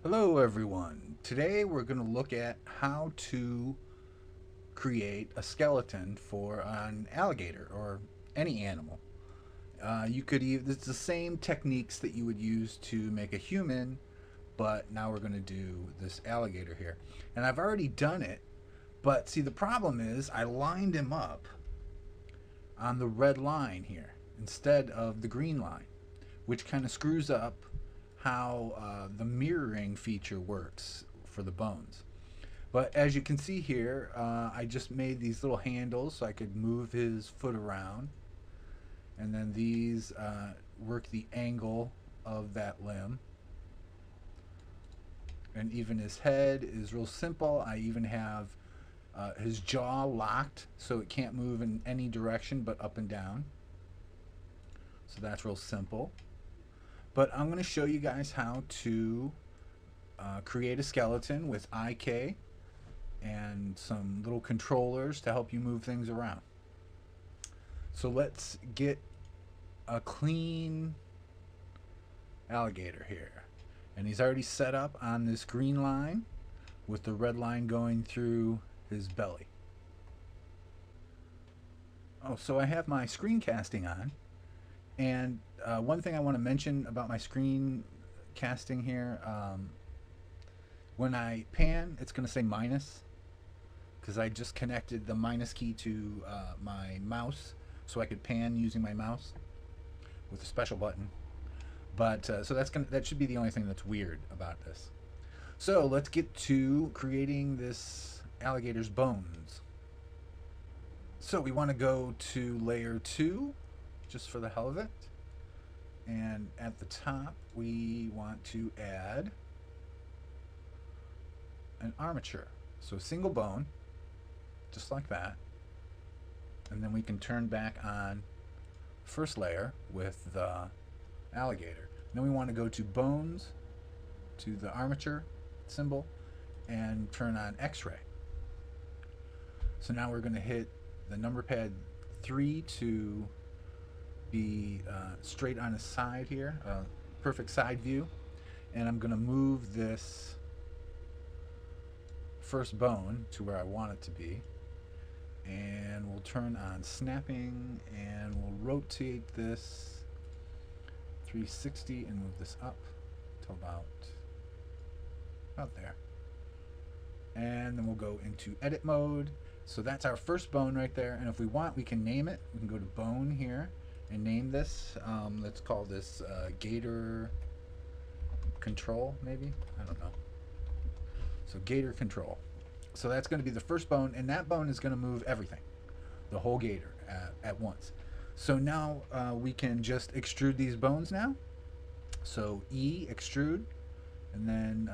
Hello everyone. Today we're going to look at how to create a skeleton for an alligator or any animal. You could even, it's the same techniques that you would use to make a human, but now we're going to do this alligator here. And I've already done it, but see the problem is I lined him up on the red line here instead of the green line, which kind of screws up how the mirroring feature works for the bones. But as you can see here, I just made these little handles so I could move his foot around. And then these work the angle of that limb. And even his head is real simple. I even have his jaw locked so it can't move in any direction but up and down. So that's real simple. But I'm going to show you guys how to create a skeleton with IK and some little controllers to help you move things around. So let's get a clean alligator here. And he's already set up on this green line with the red line going through his belly. Oh, so I have my screencasting on. And one thing I want to mention about my screen casting here, when I pan, it's going to say minus because I just connected the minus key to my mouse so I could pan using my mouse with a special button. But so that should be the only thing that's weird about this. So let's get to creating this alligator's bones. So we want to go to layer 2 just for the hell of it. And at the top, we want to add an armature. So a single bone, just like that. And then we can turn back on first layer with the alligator. Then we want to go to bones, to the armature symbol, and turn on X-ray. So now we're going to hit the number pad 3 to be straight on his side here, perfect side view. And I'm going to move this first bone to where I want it to be. And we'll turn on snapping and we'll rotate this 360 and move this up to about there. And then we'll go into edit mode. So that's our first bone right there. And if we want, we can name it. We can go to bone here and name this. Let's call this Gator Control, maybe? I don't know. So Gator Control. So that's going to be the first bone, and that bone is going to move everything, the whole gator at once. So now we can just extrude these bones now. So E, extrude, and then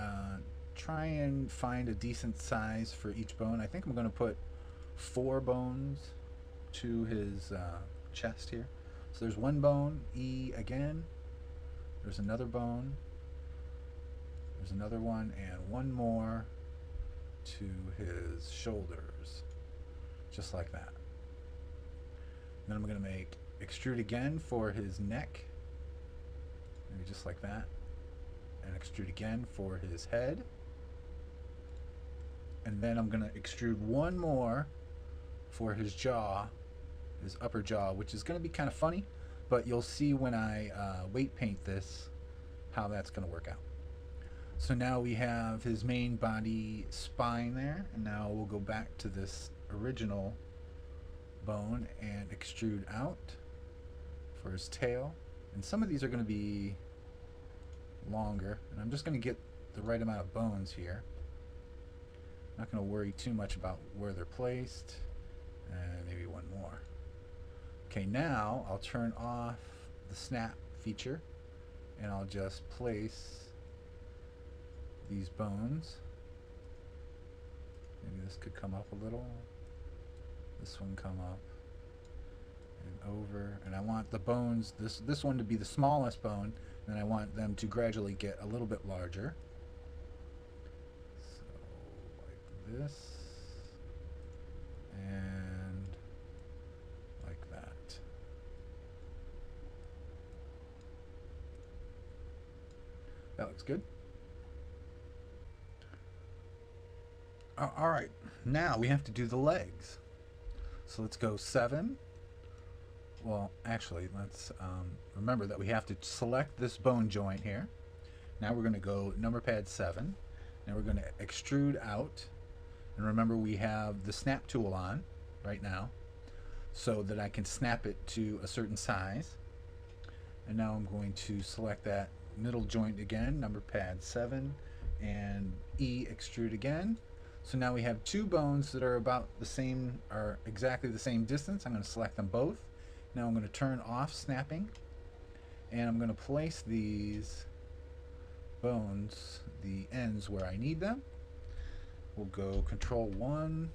try and find a decent size for each bone. I think I'm going to put 4 bones to his chest here. So there's one bone, E again. There's another bone. There's another one, and one more to his shoulders, just like that. Then I'm going to make extrude again for his neck, maybe just like that, and extrude again for his head. And then I'm going to extrude one more for his jaw, his upper jaw, which is going to be kind of funny, but you'll see when I weight paint this how that's going to work out. So now we have his main body spine there, and now we'll go back to this original bone and extrude out for his tail. And some of these are going to be longer, and I'm just going to get the right amount of bones here. Not going to worry too much about where they're placed, and maybe one more. Okay, now I'll turn off the snap feature, and I'll just place these bones. Maybe this could come up a little. This one come up and over. And I want the bones, this one to be the smallest bone, and I want them to gradually get a little bit larger. So like this. And like that. That looks good. All right, now we have to do the legs. So let's go 7. Well, actually, let's remember that we have to select this bone joint here. Now we're going to go number pad 7. Now we're going to extrude out. And remember, we have the snap tool on right now so that I can snap it to a certain size. And now I'm going to select that middle joint again, number pad 7, and E extrude again. So now we have 2 bones that are about the same, are exactly the same distance. I'm going to select them both. Now I'm going to turn off snapping, and I'm going to place these bones, the ends, where I need them. We'll go Control 1,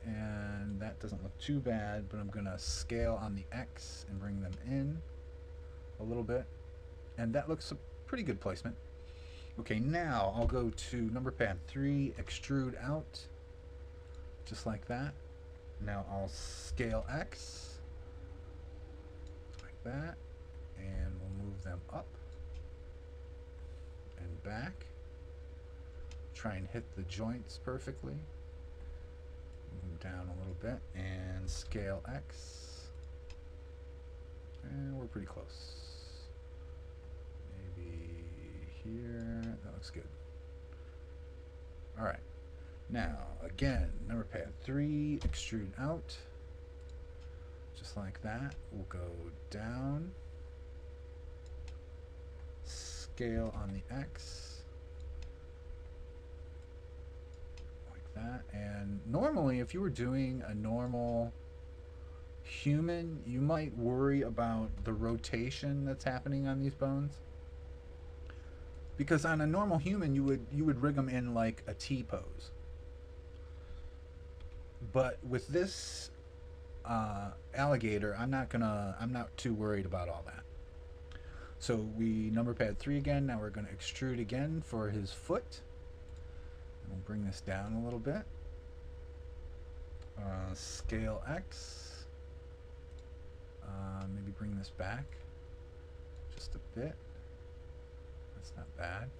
and that doesn't look too bad, but I'm going to scale on the X and bring them in a little bit, and that looks a pretty good placement. Okay, now I'll go to number pad 3, extrude out, just like that. Now I'll scale X, like that, and we'll move them up and back. Try and hit the joints perfectly. Move them down a little bit, and scale X. And we're pretty close. Maybe here. That looks good. Alright. Now, again, number pad 3, extrude out. Just like that. We'll go down. Scale on the X. Like that. And normally, if you were doing a normal human, you might worry about the rotation that's happening on these bones. Because on a normal human, you would rig them in like a T pose. But with this alligator, I'm not too worried about all that. So we number pad 3 again. Now we're going to extrude again for his foot. And we'll bring this down a little bit. Scale X. Maybe bring this back just a bit. That's not bad.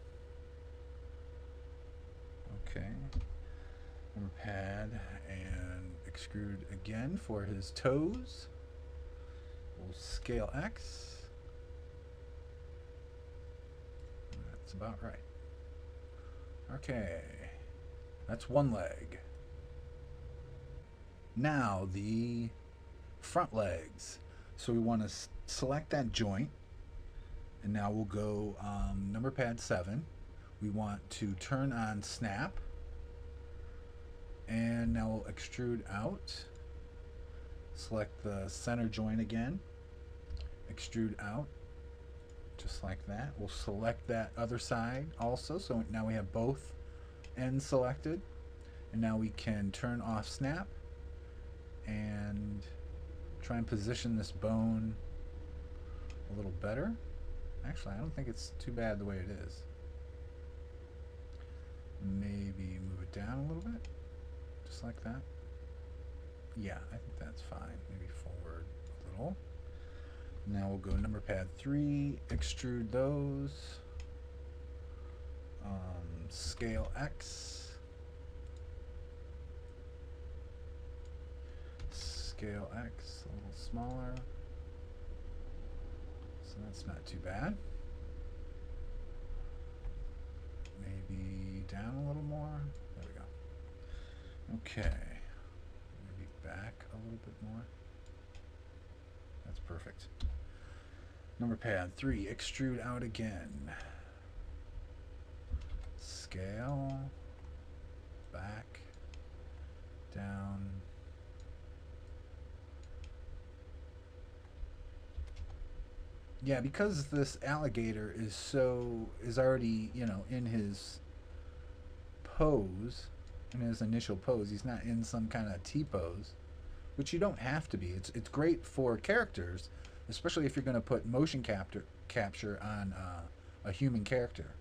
Okay. Number pad and extrude again for his toes. We'll scale X. That's about right. Okay. That's one leg. Now the front legs. So we want to select that joint. And now we'll go number pad 7. We want to turn on snap. And now we'll extrude out. Select the center joint again. Extrude out. Just like that. We'll select that other side also. So now we have both ends selected. And now we can turn off snap. And try and position this bone a little better. Actually, I don't think it's too bad the way it is. Maybe move it down a little bit. Just like that. Yeah, I think that's fine. Maybe forward a little. Now we'll go number pad 3, extrude those. Scale X. Scale X a little smaller. So that's not too bad. Maybe down a little more. There we go. Okay. Maybe back a little bit more. That's perfect. Number pad 3, extrude out again. Scale. Back. Down. Yeah, because this alligator is already, in his pose, in his initial pose. He's not in some kind of T pose, which you don't have to be. It's great for characters, especially if you're going to put motion capture on a human character.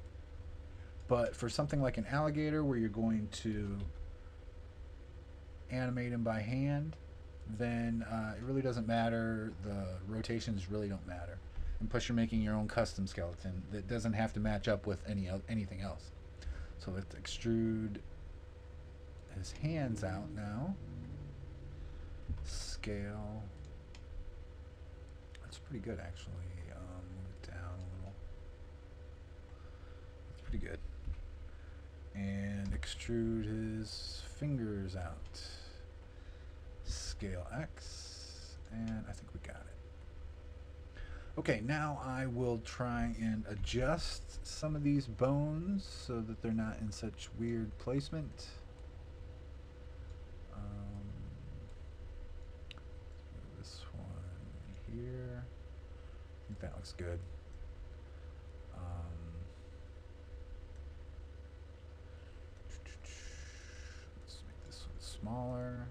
But for something like an alligator, where you're going to animate him by hand, then it really doesn't matter. The rotations really don't matter. And plus, you're making your own custom skeleton that doesn't have to match up with anything else. So let's extrude his hands out now. Scale. That's pretty good, actually. Move it down a little. That's pretty good. And extrude his fingers out. Scale X. And I think we got it. Okay, now I will try and adjust some of these bones so that they're not in such weird placement. This one here. I think that looks good. Let's make this one smaller.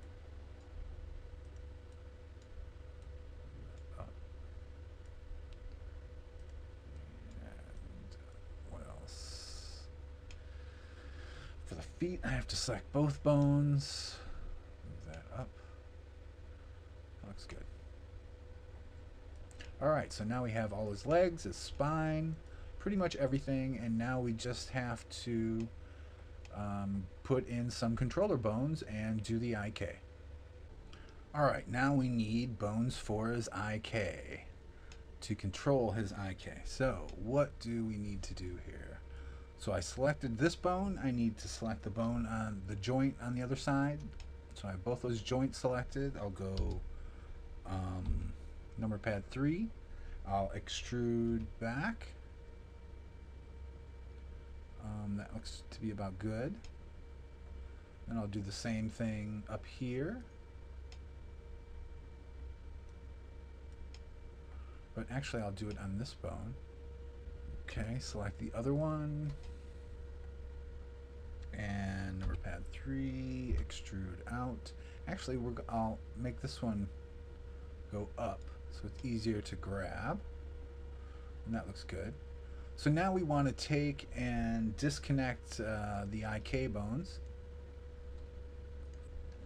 For the feet, I have to select both bones. Move that up. That looks good. Alright, so now we have all his legs, his spine, pretty much everything, and now we just have to put in some controller bones and do the IK. Alright, now we need bones for his IK to control his IK. So, what do we need to do here? So I selected this bone. I need to select the bone on the joint on the other side. So I have both those joints selected. I'll go number pad 3. I'll extrude back. That looks to be about good. Then I'll do the same thing up here. But actually I'll do it on this bone. Okay, select the other one. And number pad 3, extrude out. Actually, I'll make this one go up so it's easier to grab. And that looks good. So now we want to take and disconnect the IK bones.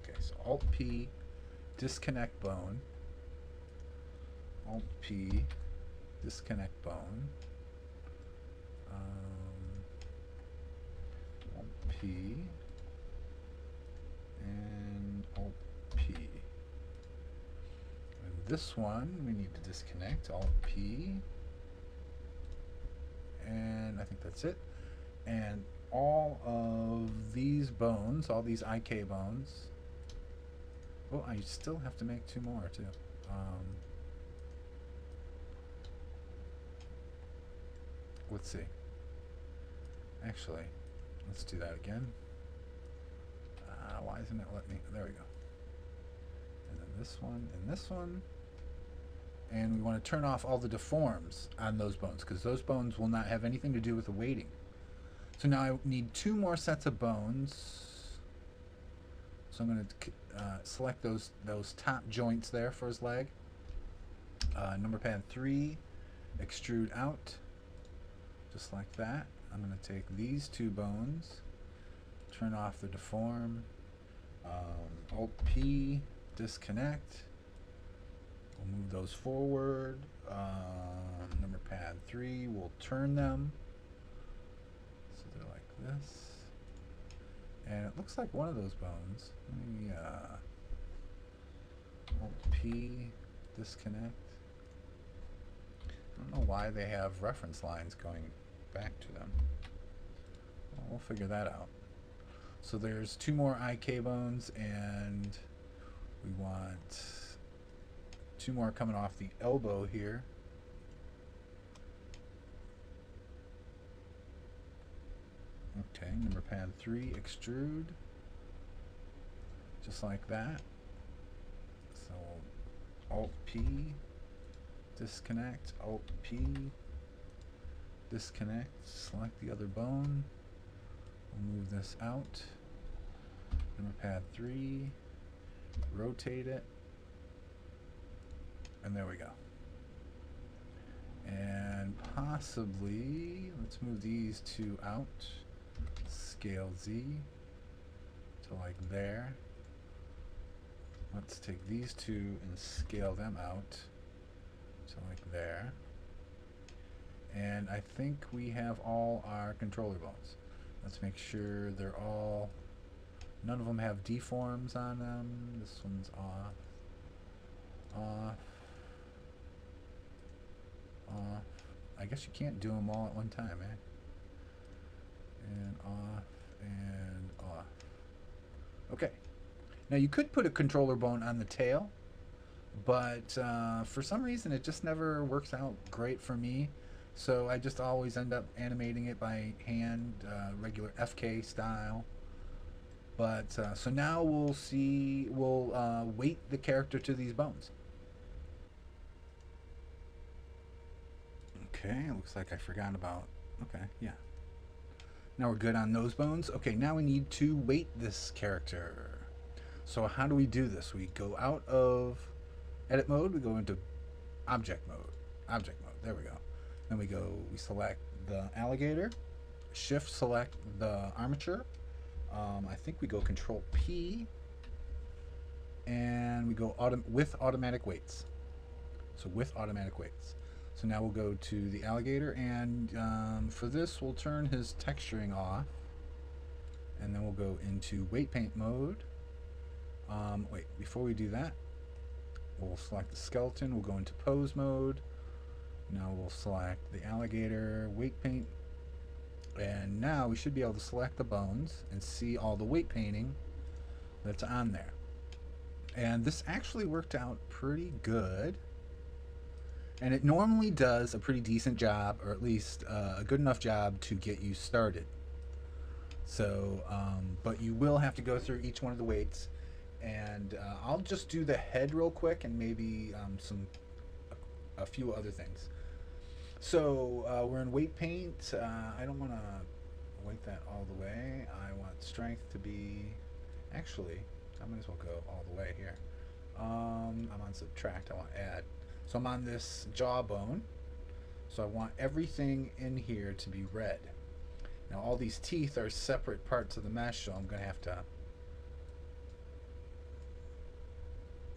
Okay, so Alt-P, disconnect bone. Alt-P, disconnect bone. Alt-P and Alt-P. And this one we need to disconnect. Alt-P. And I think that's it. And all of these bones, all these IK bones. Oh, I still have to make 2 more too. Let's see. Actually, let's do that again. Why isn't it letting me? There we go. And then this one and this one. And we want to turn off all the deforms on those bones because those bones will not have anything to do with the weighting. So now I need 2 more sets of bones. So I'm going to select those top joints there for his leg. Number pad 3, extrude out, just like that. I'm going to take these 2 bones, turn off the deform, Alt-P, disconnect. We'll move those forward. Number pad 3, we'll turn them. So they're like this. And it looks like one of those bones. Let me Alt-P, disconnect. I don't know why they have reference lines going back to them. Well, we'll figure that out. So there's 2 more IK bones, and we want 2 more coming off the elbow here. Okay, number pad 3, extrude, just like that. So Alt-P, disconnect, Alt-P, disconnect, select the other bone. We'll move this out. Number pad 3, rotate it, and there we go. And possibly, let's move these 2 out. Scale Z to like there. Let's take these 2 and scale them out to like there. And I think we have all our controller bones. Let's make sure they're all, none of them have deforms on them. This one's off, off, off. I guess you can't do them all at one time, eh? And off, and off. Okay. Now you could put a controller bone on the tail, but for some reason it just never works out great for me. So I just always end up animating it by hand, regular FK style. But so now we'll see, we'll weight the character to these bones. Okay, looks like I forgot about, okay, yeah. Now we're good on those bones. Okay, now we need to weight this character. So how do we do this? We go out of edit mode, we go into object mode. Object mode, there we go. Then we select the alligator, shift select the armature. I think we go control P, and we go with automatic weights. So with automatic weights. So now we'll go to the alligator, and for this we'll turn his texturing off, and then we'll go into weight paint mode. Wait, before we do that, we'll select the skeleton, we'll go into pose mode. Now we'll select the alligator, weight paint, and now we should be able to select the bones and see all the weight painting that's on there. And this actually worked out pretty good. And it normally does a pretty decent job, or at least a good enough job to get you started. So, but you will have to go through each one of the weights. And I'll just do the head real quick and maybe a few other things. So we're in weight paint. I don't want to weight that all the way. I want strength to be, actually, I might as well go all the way here. I'm on subtract, I want add. So I'm on this jawbone. So I want everything in here to be red. Now all these teeth are separate parts of the mesh, so I'm going to have to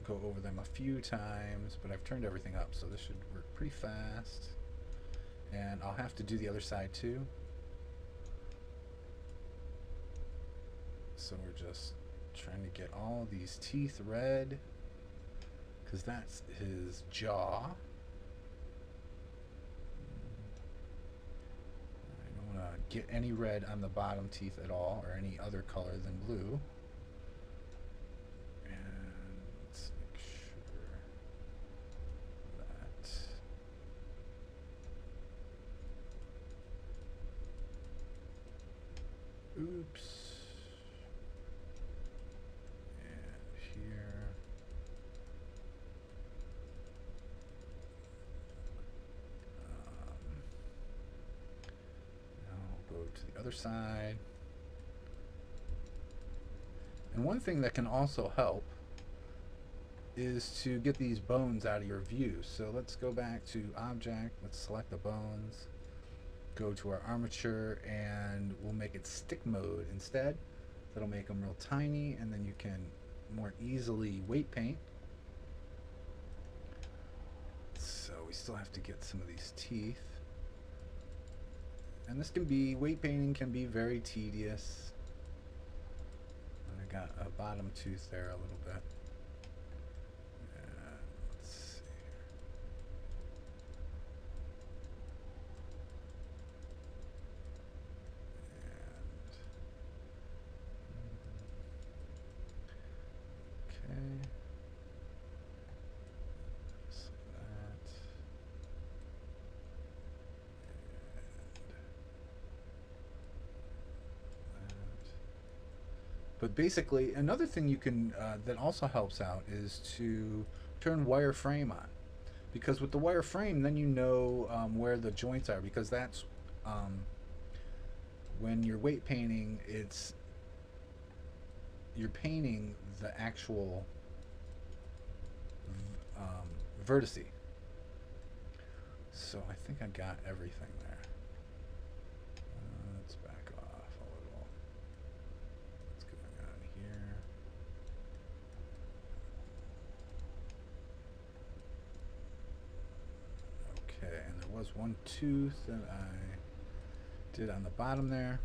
go over them a few times, but I've turned everything up, so this should work pretty fast. And I'll have to do the other side too. So we're just trying to get all these teeth red, because that's his jaw. I don't want to get any red on the bottom teeth at all, or any other color than blue. Oops. And here. Now I'll go to the other side. And one thing that can also help is to get these bones out of your view. So let's go back to object, let's select the bones, go to our armature, and we'll make it stick mode instead. That'll make them real tiny, and then you can more easily weight paint. So we still have to get some of these teeth. And this can be, weight painting can be very tedious. I got a bottom tooth there a little bit. Let's see here. Okay. So that. But basically, another thing you can that also helps out is to turn wireframe on, because with the wireframe, then you know where the joints are, because that's when you're weight painting, you're painting the actual vertice. So I think I got everything there. Let's back off a little. What's going on here? Okay, and there was one tooth that I did on the bottom there.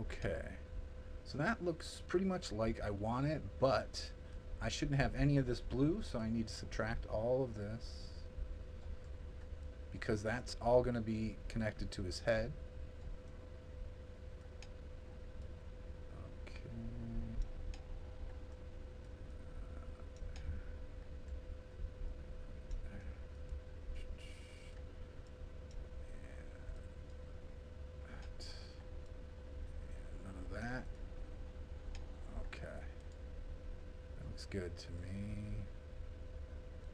Okay. So that looks pretty much like I want it, but I shouldn't have any of this blue, so I need to subtract all of this because that's all going to be connected to his head. Okay. None of that. Okay. That looks good to me.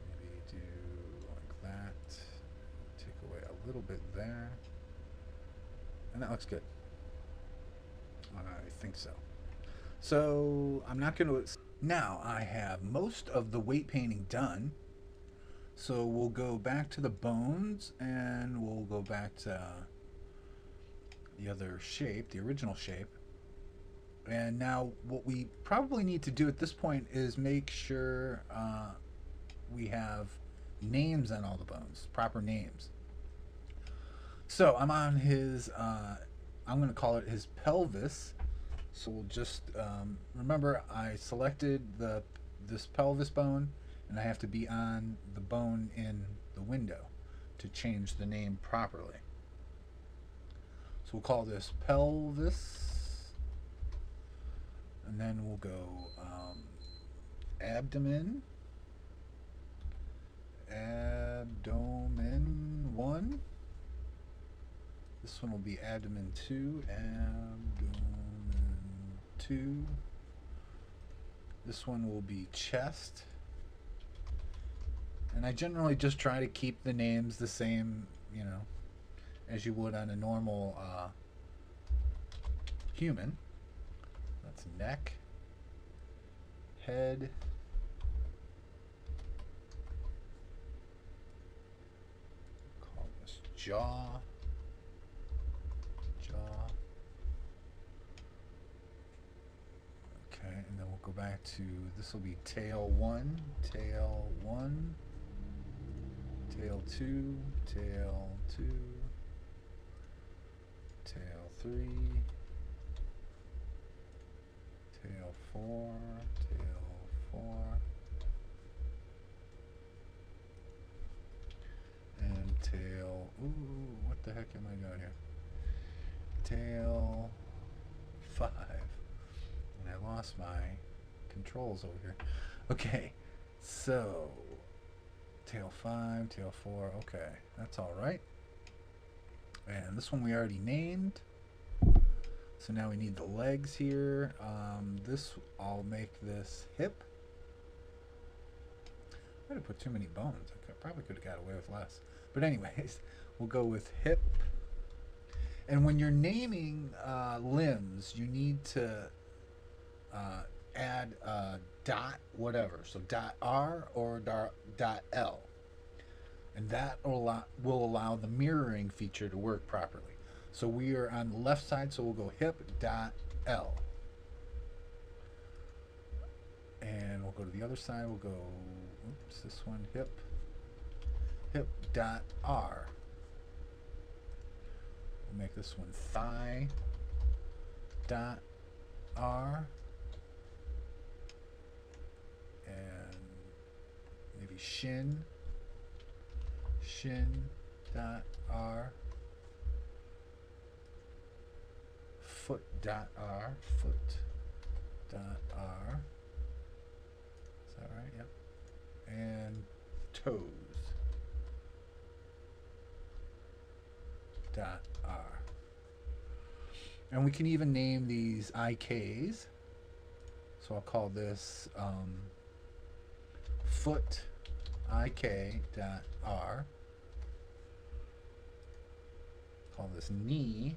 Maybe do like that. Take away a little bit there. And that looks good. I think so. So I'm not going to... Now I have most of the weight painting done. So we'll go back to the bones and we'll go back to the other shape, the original shape. And now what we probably need to do at this point is make sure we have names on all the bones, proper names. So I'm on his, I'm going to call it his pelvis. So we'll just, remember I selected this pelvis bone and I have to be on the bone in the window to change the name properly. So we'll call this pelvis, and then we'll go abdomen, abdomen 1. This one will be abdomen 2, abdomen 2. This one will be chest. And I generally just try to keep the names the same, you know, as you would on a normal human. That's neck, head, call this jaw, okay, and then we'll go back to, this will be tail 1, tail 1, tail 2, tail 2, tail 3, tail 4, tail 4, and tail, ooh, what the heck am I doing here? Tail 5. And I lost my controls over here. Okay, so tail 5, tail 4, okay, that's all right. And this one we already named. So now we need the legs here. I'll make this hip. I might have put too many bones. I probably could have got away with less. But anyways, we'll go with hip. And when you're naming limbs, you need to add dot whatever. So dot R or dot L. And that will allow the mirroring feature to work properly. So we are on the left side, so we'll go hip dot L. And we'll go to the other side, we'll go, oops, this one, hip dot R. We'll make this one thigh dot R. And maybe shin dot R. Foot dot R. Foot dot R. Is that right? Yep. And toes dot R. And we can even name these IKs. So I'll call this foot IK dot R. Call this knee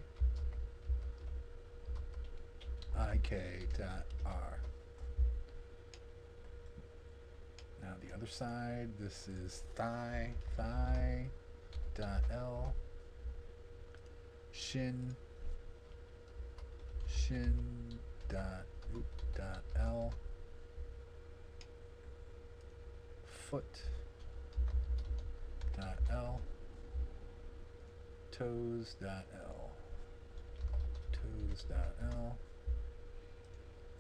IK dot R. Now the other side, this is thigh dot L. Shin dot L. Foot dot L. Toes dot L. Toes toes.l.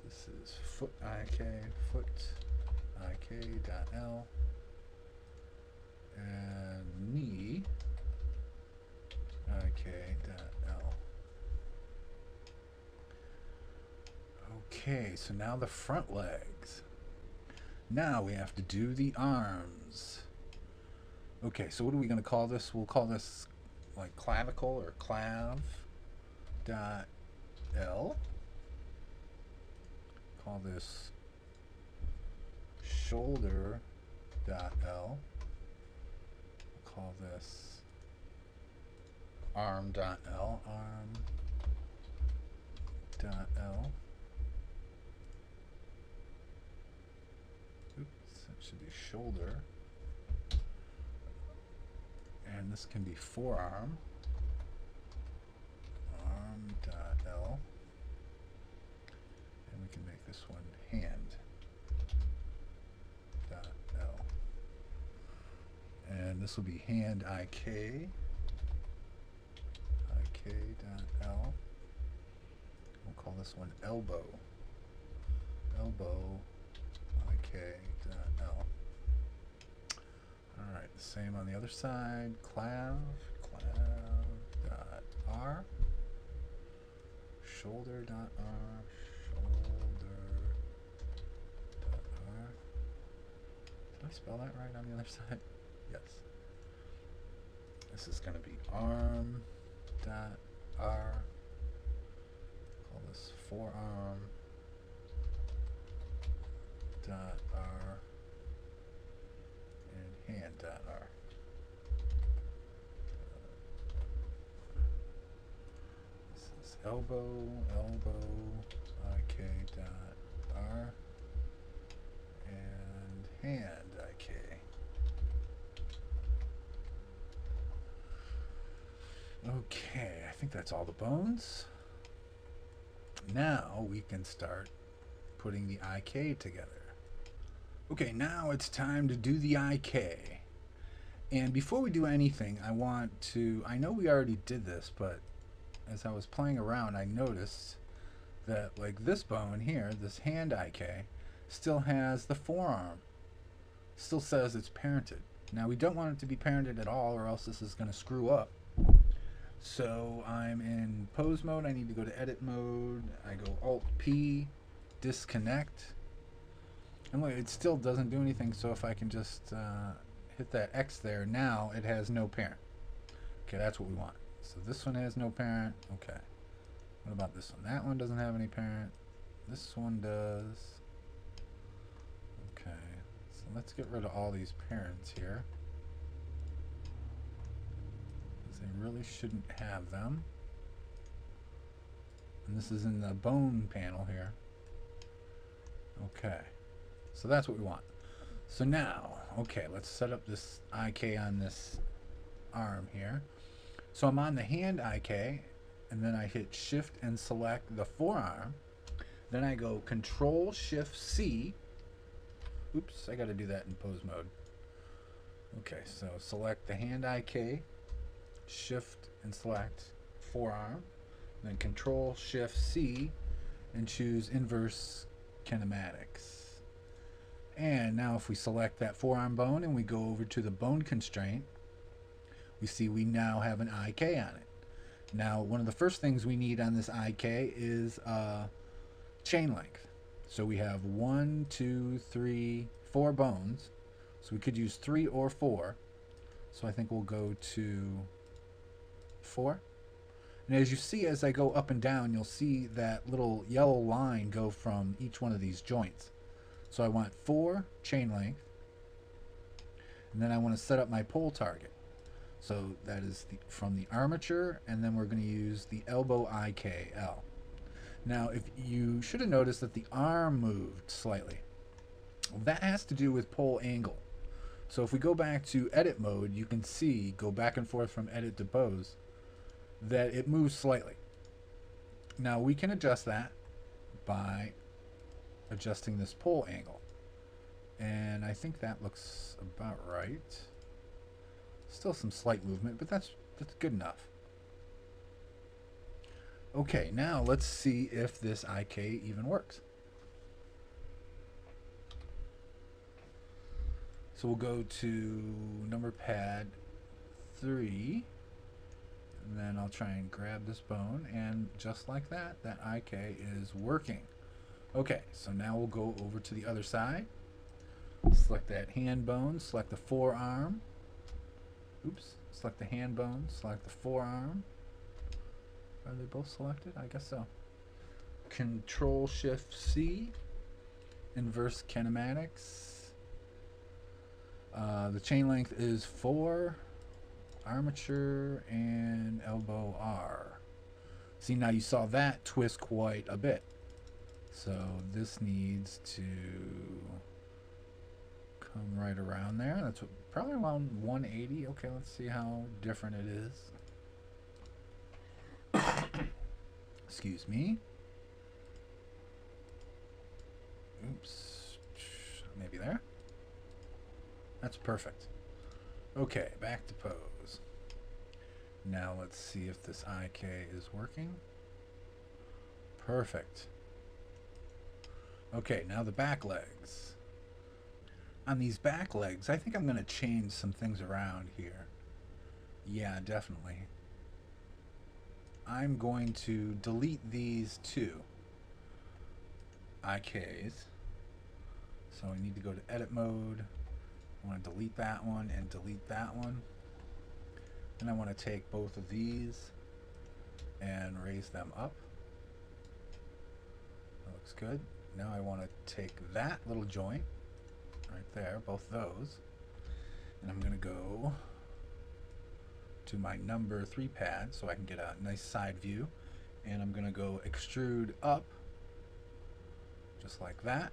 This is foot ik, foot ik.l, and knee ik.l. Okay, so now the front legs. Now we have to do the arms. Okay, so what are we going to call this? We'll call this like clavicle or clav dot L. Call this shoulder dot L. Call this arm dot L. Arm dot L. Oops, that should be shoulder. And this can be forearm. Arm dot L. And we can make this one hand dot L. And this will be hand ik. Ik dot L. We'll call this one elbow. Elbow ik dot L. Alright, the same on the other side. Clav dot R. Shoulder dot R. Shoulder dot R. Did I spell that right on the other side? Yes. This is going to be arm dot R. Call this forearm dot R. And hand dot R. This is elbow ik dot R. And hand ik. Okay, I think that's all the bones. Now we can start putting the IK together. Okay, now it's time to do the IK. And before we do anything, I know we already did this, but as I was playing around, I noticed that like this bone here, this hand IK, still has the forearm. Still says it's parented. Now we don't want it to be parented at all, or else this is going to screw up. So I'm in pose mode. I need to go to edit mode. I go Alt P, disconnect. And look, it still doesn't do anything. So if I can just hit that X there, now it has no parent. Okay, that's what we want. So this one has no parent. Okay. What about this one? That one doesn't have any parent. This one does. Okay. So let's get rid of all these parents here. They really shouldn't have them. And this is in the bone panel here. Okay. So that's what we want. So now, okay, let's set up this IK on this arm here. So I'm on the hand IK, and then I hit Shift and select the forearm. Then I go Control Shift C. Oops, I got to do that in pose mode. Okay, so select the hand IK. Shift and select forearm, then Control Shift C and choose inverse kinematics. And now if we select that forearm bone and we go over to the bone constraint, we see we now have an IK on it. Now one of the first things we need on this IK is chain length. So we have 1, 2, 3, 4 bones. So we could use 3 or 4. So I think we'll go to 4. And as you see, as I go up and down, you'll see that little yellow line go from each one of these joints. So I want 4 chain length, and then I want to set up my pole target. So that is from the armature, and then we're going to use the elbow IKL. Now, if you should have noticed that the arm moved slightly. Well, that has to do with pole angle. So if we go back to edit mode, you can see, go back and forth from edit to pose, that it moves slightly. Now we can adjust that by adjusting this pole angle. And I think that looks about right. Still some slight movement, but that's good enough. Okay, now let's see if this IK even works. So we'll go to number pad 3, and then I'll try and grab this bone, and just like that, that IK is working. Okay, so now we'll go over to the other side. Select that hand bone, select the forearm. Oops, select the hand bone, select the forearm. Are they both selected? I guess so. Control Shift C, inverse kinematics. The chain length is 4, armature, and elbow R. See, now you saw that twist quite a bit. So this needs to come right around there. That's probably around 180. Okay, let's see how different it is. Excuse me. Oops. Maybe there. That's perfect. Okay, back to pose. Now let's see if this IK is working. Perfect. Okay, now the back legs. On these back legs, I think I'm going to change some things around here. Yeah, definitely. I'm going to delete these two IKs. So I need to go to edit mode. I want to delete that one and delete that one. And I want to take both of these and raise them up. That looks good. Now I want to take that little joint right there, both those, and I'm going to go to my number 3 pad so I can get a nice side view, and I'm going to go extrude up just like that.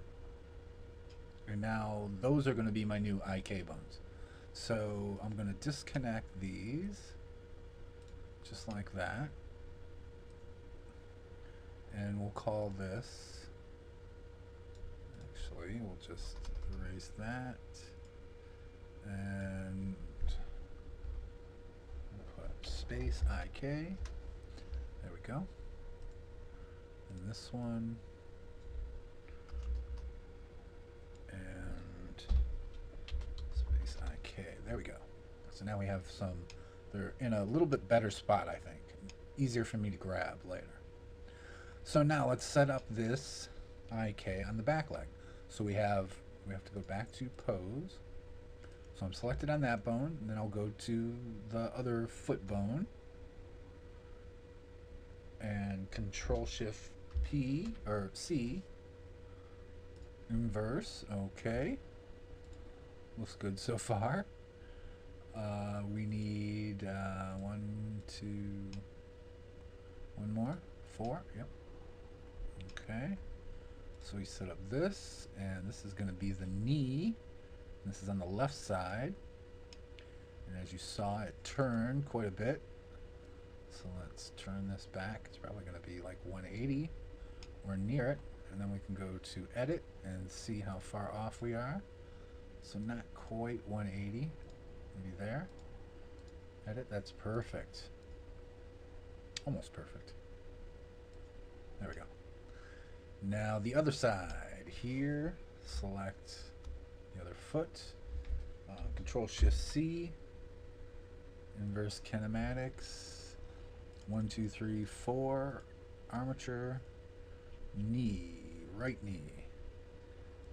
And now those are going to be my new IK bones. So I'm going to disconnect these just like that, and we'll call this, actually we'll just erase that and put space IK. There we go. And this one, and space IK. There we go. So now we have some, they're in a little bit better spot, I think. Easier for me to grab later. So now let's set up this IK on the back leg. So we have to go back to pose. So I'm selected on that bone, and then I'll go to the other foot bone and Control Shift P or C, inverse. Okay, looks good so far. We need 1, 2, 1 more, 4. Yep. Okay. So we set up this, and this is going to be the knee. This is on the left side. And as you saw, it turned quite a bit. So let's turn this back. It's probably going to be like 180 or near it. And then we can go to edit and see how far off we are. So not quite 180. Maybe there. Edit, that's perfect. Almost perfect. There we go. Now the other side here, select the other foot, Control Shift C, inverse kinematics, 1, 2, 3, 4, armature, knee, right knee,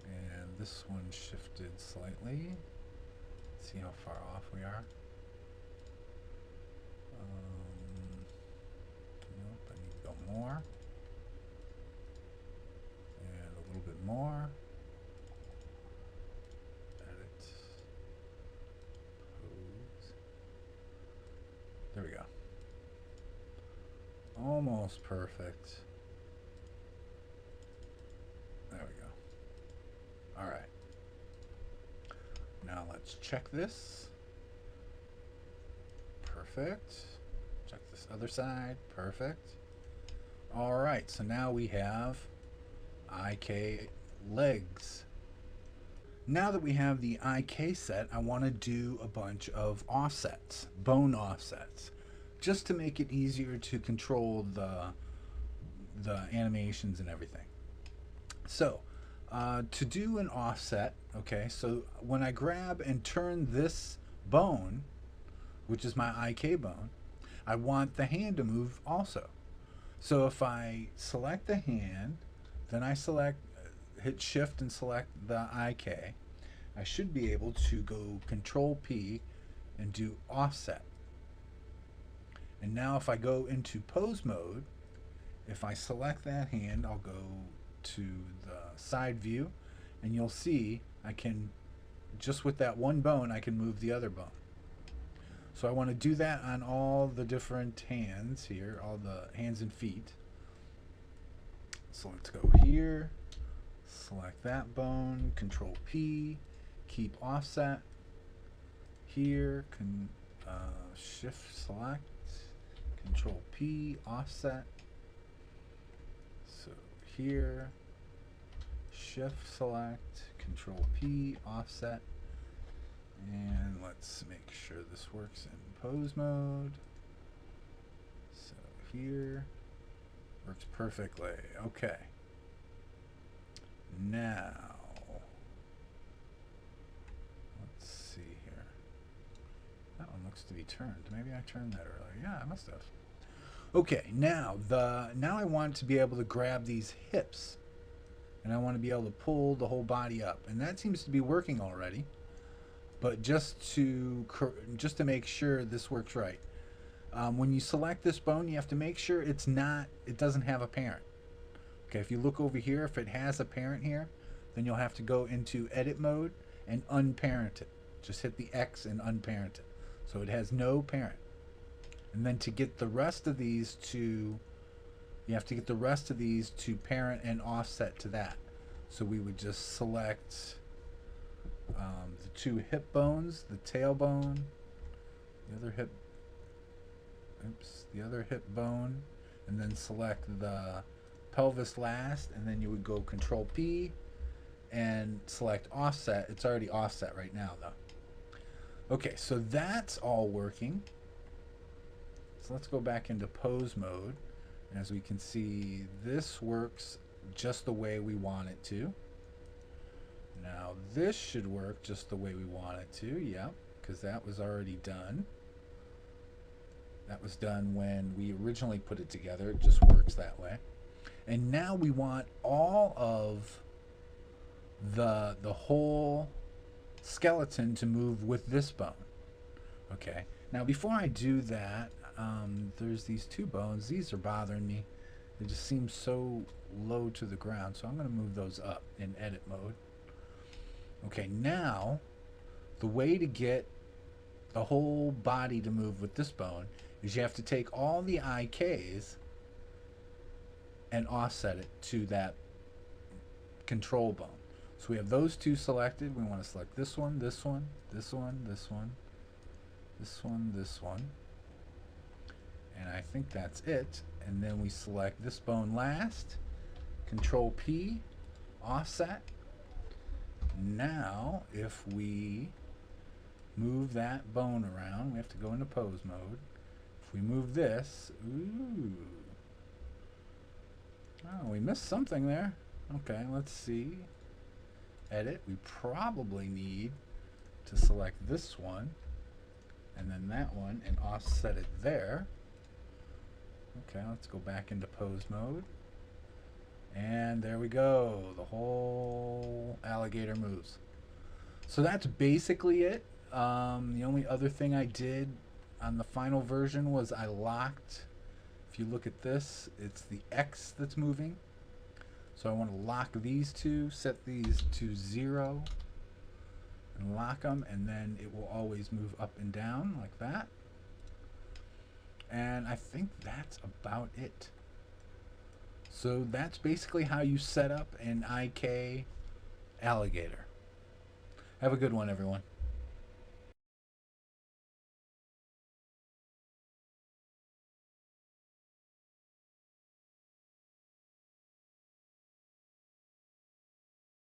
and this one shifted slightly. Let's see how far off we are. Nope, I need to go more. A little bit more. Edit. Pose. There we go. Almost perfect. There we go. All right. Now let's check this. Perfect. Check this other side. Perfect. All right. So now we have IK legs. Now that we have the IK set, I want to do a bunch of offsets, bone offsets, just to make it easier to control the the animations and everything. So to do an offset, okay, so when I grab and turn this bone, which is my IK bone, I want the hand to move also. So if I select the hand, then I hit shift and select the IK, I should be able to go Control P and do offset. And now if I go into pose mode, if I select that hand, I'll go to the side view, and you'll see I can, just with that one bone, I can move the other bone. So I want to do that on all the different hands here, all the hands and feet. So let's go here, select that bone, Control P, keep offset. Here, shift select, Control P, offset. So here, shift select, Control P, offset. And let's make sure this works in pose mode. So here, works perfectly. Okay. Now, let's see here. That one looks to be turned. Maybe I turned that earlier. Yeah, I must have. Okay, now I want to be able to grab these hips, and I want to be able to pull the whole body up, and that seems to be working already. But just to make sure this works right, when you select this bone, you have to make sure it doesn't have a parent. Okay, if you look over here, if it has a parent here, then you'll have to go into edit mode and unparent it. Just hit the X and unparent it. So it has no parent. And then to get the rest of these you have to get the rest of these to parent and offset to that. So we would just select the two hip bones, the tailbone, the other hip bone, and then select the pelvis last, and then you would go Control P and select offset. It's already offset right now though. Okay, so that's all working. So let's go back into pose mode. As we can see, this works just the way we want it to. Now this should work just the way we want it to, yep, because that was already done. That was done when we originally put it together. It just works that way. And now we want all of the whole skeleton to move with this bone. Okay, now before I do that, there's these two bones. These are bothering me. They just seem so low to the ground, so I'm going to move those up in edit mode. Okay, now the way to get the whole body to move with this bone is you have to take all the IKs and offset it to that control bone. So we have those two selected. We want to select this one, this one, this one, this one, this one, this one. And I think that's it. And then we select this bone last, Control P, offset. Now, if we move that bone around, we have to go into pose mode. If we move this, ooh. Oh, we missed something there. Okay, let's see. Edit. We probably need to select this one and then that one and offset it there. Okay, let's go back into pose mode. And there we go. The whole alligator moves. So that's basically it. The only other thing I did on the final version was I locked, if you look at this, it's the X that's moving. So I want to lock these two, set these to 0, and lock them, and then it will always move up and down like that. And I think that's about it. So that's basically how you set up an IK alligator. Have a good one, everyone.